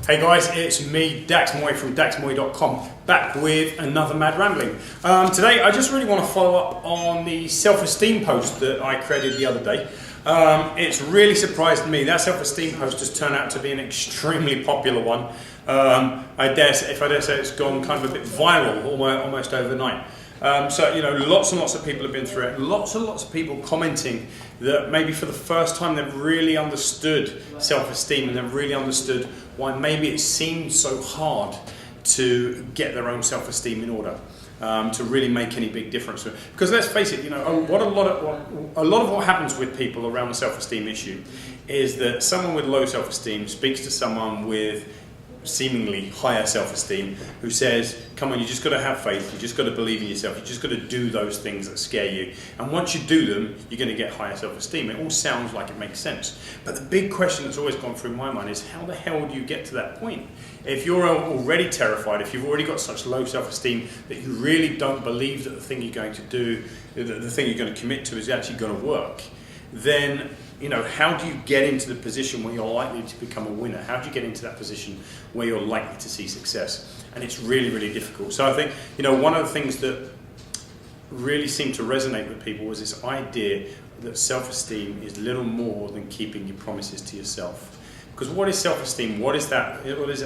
Hey guys, it's me, Dax Moy from daxmoy.com, back with another Mad Rambling. Today I just really want to follow up on the self-esteem post that I created the other day. It's really surprised me. That self-esteem post has turned out to be an extremely popular one. I dare say it's gone kind of a bit viral almost overnight. So, you know, lots and lots of people have been through it. Lots and lots of people commenting that maybe for the first time they've really understood self-esteem and they've really understood why maybe it seemed so hard to get their own self-esteem in order, to really make any big difference. Because let's face it, you know, a lot of what happens with people around the self-esteem issue is that someone with low self-esteem speaks to someone with seemingly higher self-esteem who says, come on, you just got to have faith, you just got to believe in yourself, you just got to do those things that scare you, and once you do them you're going to get higher self-esteem. It all sounds like it makes sense, but the big question that's always gone through my mind is, how the hell do you get to that point? If you're already terrified, if you've already got such low self-esteem that you really don't believe that the thing you're going to do, the thing you're going to commit to is actually going to work, then, you know, how do you get into the position where you're likely to become a winner? How do you get into that position where you're likely to see success? And it's really, really difficult. So I think, you know, one of the things that really seemed to resonate with people was this idea that self-esteem is little more than keeping your promises to yourself. Because what is self-esteem? What is that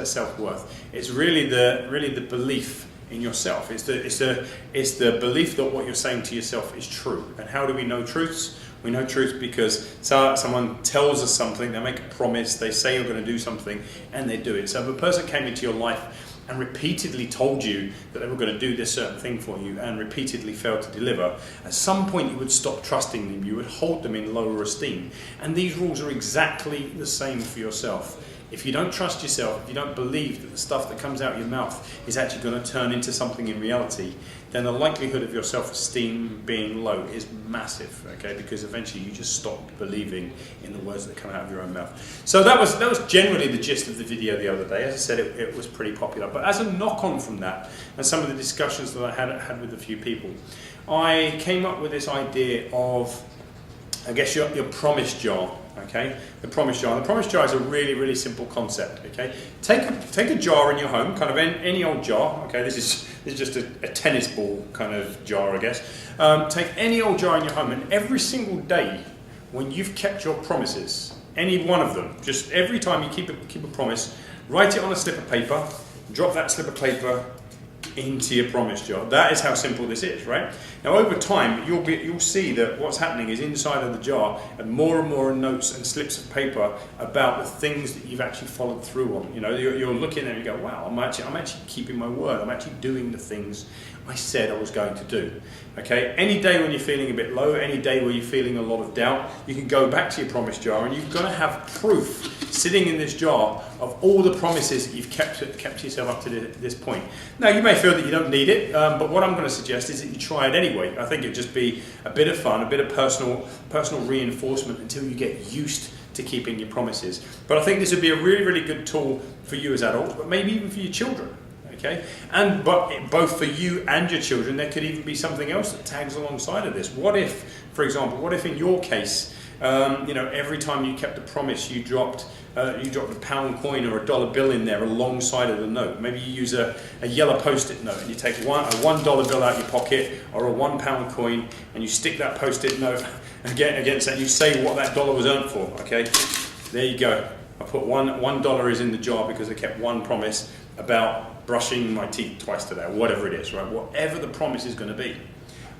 self-worth? It's really the belief in yourself. It's the belief that what you're saying to yourself is true. And how do we know truths? We know truths because someone tells us something, they make a promise, they say you're going to do something, and they do it. So if a person came into your life and repeatedly told you that they were going to do this certain thing for you and repeatedly failed to deliver, at some point you would stop trusting them, you would hold them in lower esteem. And these rules are exactly the same for yourself. If you don't trust yourself, if you don't believe that the stuff that comes out of your mouth is actually going to turn into something in reality, then the likelihood of your self-esteem being low is massive, okay? Because eventually you just stop believing in the words that come out of your own mouth. So that was generally the gist of the video the other day. As I said, it was pretty popular. But as a knock-on from that, and some of the discussions that I had with a few people, I came up with this idea of, I guess, your promise jar. Okay, the promise jar. The promise jar is a really, really simple concept. Okay, take a jar in your home, kind of any old jar. Okay, this is just a tennis ball kind of jar, I guess. Take any old jar in your home, and every single day when you've kept your promises, any one of them, just every time you keep a promise, write it on a slip of paper, drop that slip of paper into your promise jar. That is how simple this is, right? Now over time you'll see that what's happening is inside of the jar and more notes and slips of paper about the things that you've actually followed through on. You know, you're looking at it and you go, wow, I'm actually keeping my word. I'm actually doing the things I said I was going to do. Okay, any day when you're feeling a bit low, any day where you're feeling a lot of doubt, you can go back to your promise jar and you've got to have proof sitting in this jar of all the promises that you've kept yourself up to this point. Now you may feel that you don't need it, but what I'm going to suggest is that you try it anyway. I think it'd just be a bit of fun, a bit of personal reinforcement until you get used to keeping your promises. But I think this would be a really, really good tool for you as adults, but maybe even for your children. Okay, but both for you and your children, there could even be something else that tags alongside of this. What if, for example, what if in your case, you know, every time you kept a promise, you dropped a pound coin or a dollar bill in there alongside of the note. Maybe you use a yellow post-it note and you take a $1 bill out of your pocket or a £1 coin and you stick that post-it note against that and you say what that dollar was earned for. Okay, there you go. I put $1 is in the jar because I kept one promise about brushing my teeth twice today, or whatever it is, right? Whatever the promise is going to be.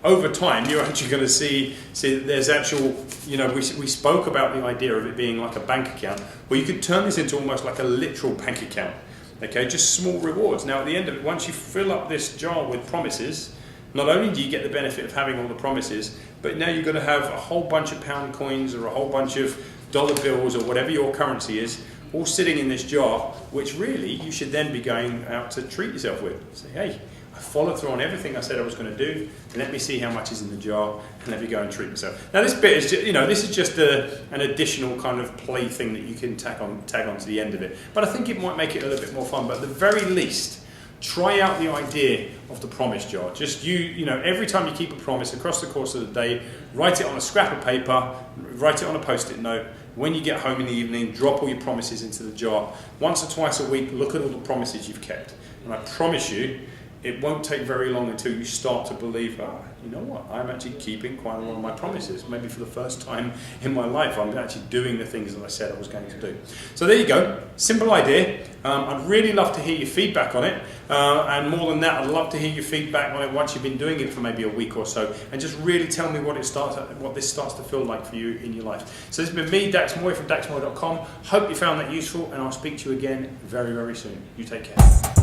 Over time, you're actually going to see that there's actual, you know, we spoke about the idea of it being like a bank account, well, you could turn this into almost like a literal bank account, okay? Just small rewards. Now, at the end of it, once you fill up this jar with promises, not only do you get the benefit of having all the promises, but now you're going to have a whole bunch of pound coins or a whole bunch of dollar bills or whatever your currency is, all sitting in this jar, which really you should then be going out to treat yourself with. Say, hey, I followed through on everything I said I was going to do, and let me see how much is in the jar, and let me go and treat myself. Now this bit is just, you know, this is just an additional kind of play thing that you can tag on to the end of it. But I think it might make it a little bit more fun. But at the very least, try out the idea of the promise jar. Just you know, every time you keep a promise across the course of the day, write it on a scrap of paper, write it on a post-it note. When you get home in the evening, drop all your promises into the jar. Once or twice a week, look at all the promises you've kept. And I promise you, it won't take very long until you start to believe, you know what, I'm actually keeping quite a lot of my promises. Maybe for the first time in my life, I'm actually doing the things that I said I was going to do. So there you go, simple idea. I'd really love to hear your feedback on it. And more than that, I'd love to hear your feedback on it once you've been doing it for maybe a week or so. And just really tell me what this starts to feel like for you in your life. So this has been me, Dax Moy from daxmoy.com. Hope you found that useful, and I'll speak to you again very, very soon. You take care.